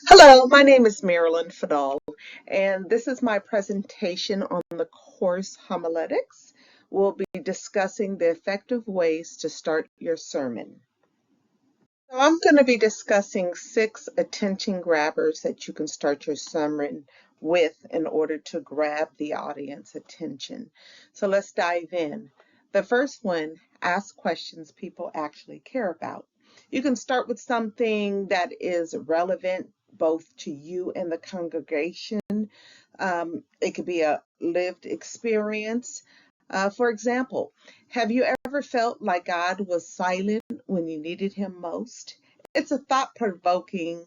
Hello, my name is Marilyn Fadal, and this is my presentation on the course Homiletics. We'll be discussing the effective ways to start your sermon. So I'm going to be discussing 6 attention grabbers that you can start your sermon with in order to grab the audience attention. So let's dive in. The first one, ask questions people actually care about. You can start with something that is relevant both to you and the congregation. It could be a lived experience. For example, have you ever felt like God was silent when you needed him most? It's a thought-provoking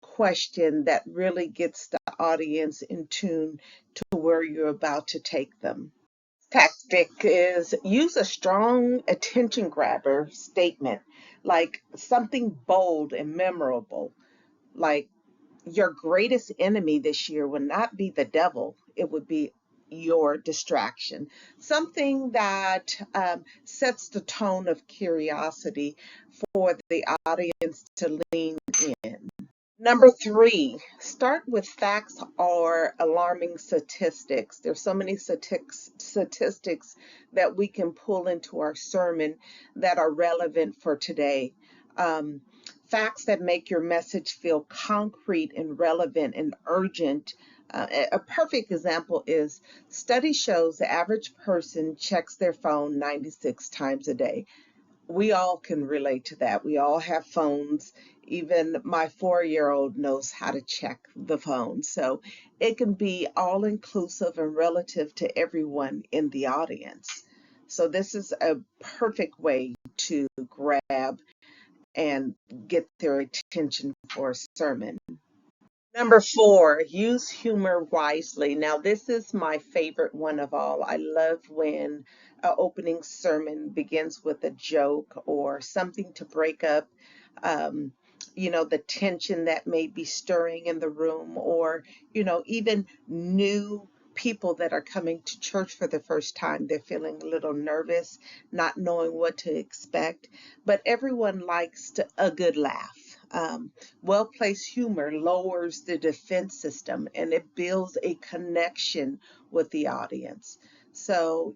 question that really gets the audience in tune to where you're about to take them. Tactic is use a strong attention grabber statement, like something bold and memorable, like your greatest enemy this year would not be the devil, it would be your distraction. Something that sets the tone of curiosity for the audience to lean in. Number 3, start with facts or alarming statistics. There's so many statistics that we can pull into our sermon that are relevant for today. Um, Facts that make your message feel concrete and relevant and urgent. A perfect example is study shows the average person checks their phone 96 times a day. We all can relate to that. We all have phones. Even my 4-year-old knows how to check the phone. So it can be all inclusive and relative to everyone in the audience. So this is a perfect way to grab and get their attention for a sermon. Number 4, use humor wisely. Now, this is my favorite one of all. I love when an opening sermon begins with a joke or something to break up, um, the tension that may be stirring in the room, or, even new people that are coming to church for the first time. They're feeling a little nervous, not knowing what to expect, but everyone likes a good laugh. Well-placed humor lowers the defense system and it builds a connection with the audience. So,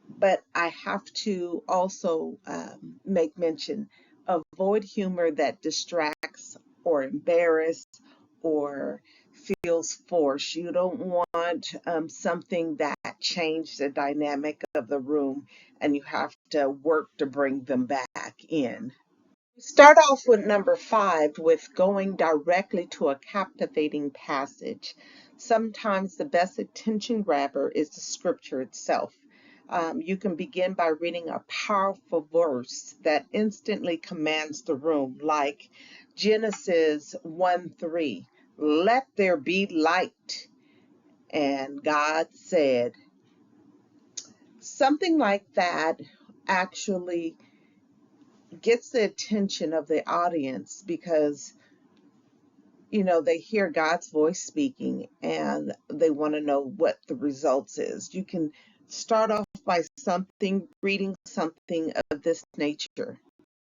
but I have to also make mention, avoid humor that distracts or embarrass or feels forced. You don't want something that changes the dynamic of the room and you have to work to bring them back in. Start off with number 5 with going directly to a captivating passage. Sometimes the best attention grabber is the scripture itself. You can begin by reading a powerful verse that instantly commands the room, like Genesis 1:3. Let there be light. And God said, something like that actually gets the attention of the audience because they hear God's voice speaking and they want to know what the results is. You can start off by reading something of this nature.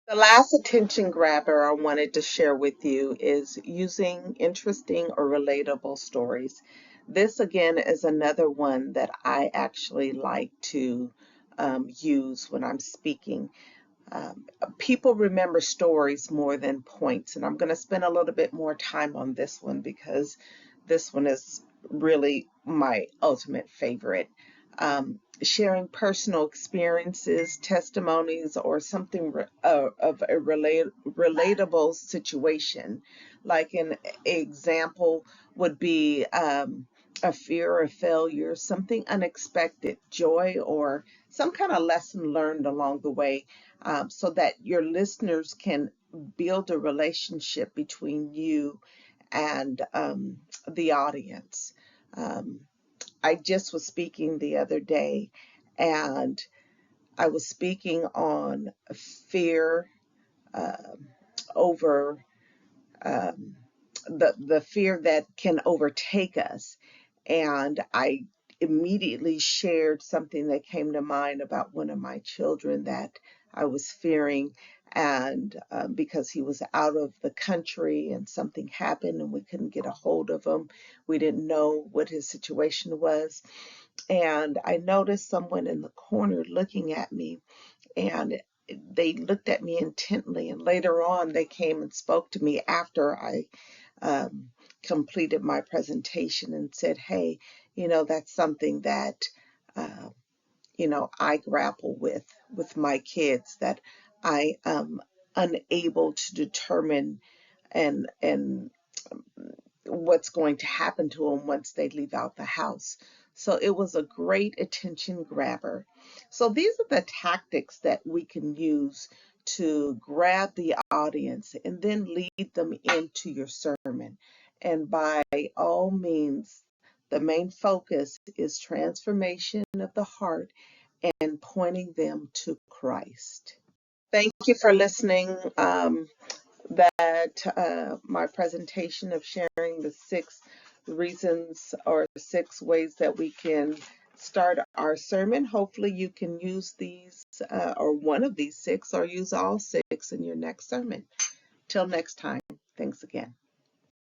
The last attention grabber I wanted to share with you is using interesting or relatable stories. This again is another one that I actually like to use when I'm speaking. Um, People remember stories more than points, and I'm going to spend a little bit more time on this one because this one is really my ultimate favorite. Sharing personal experiences, testimonies, or something of a relatable situation. Like an example would be a fear of failure, something unexpected, joy, or some kind of lesson learned along the way, so that your listeners can build a relationship between you and the audience. Um, I just was speaking the other day, and I was speaking on fear, um, over um, the fear that can overtake us. And I immediately shared something that came to mind about one of my children that I was fearing. and because he was out of the country and something happened and we couldn't get a hold of him. We didn't know what his situation was. And I noticed someone in the corner looking at me, and they looked at me intently. And later on, they came and spoke to me after I um, completed my presentation and said, hey, that's something that uh, I grapple with my kids, that I am unable to determine and what's going to happen to them once they leave out the house. So it was a great attention grabber. So these are the tactics that we can use to grab the audience and then lead them into your sermon. And by all means, the main focus is transformation of the heart and pointing them to Christ. Thank you for listening. My presentation of sharing the 6 reasons or 6 ways that we can start our sermon. Hopefully you can use these or one of these 6 or use all 6 in your next sermon. Till next time, thanks again.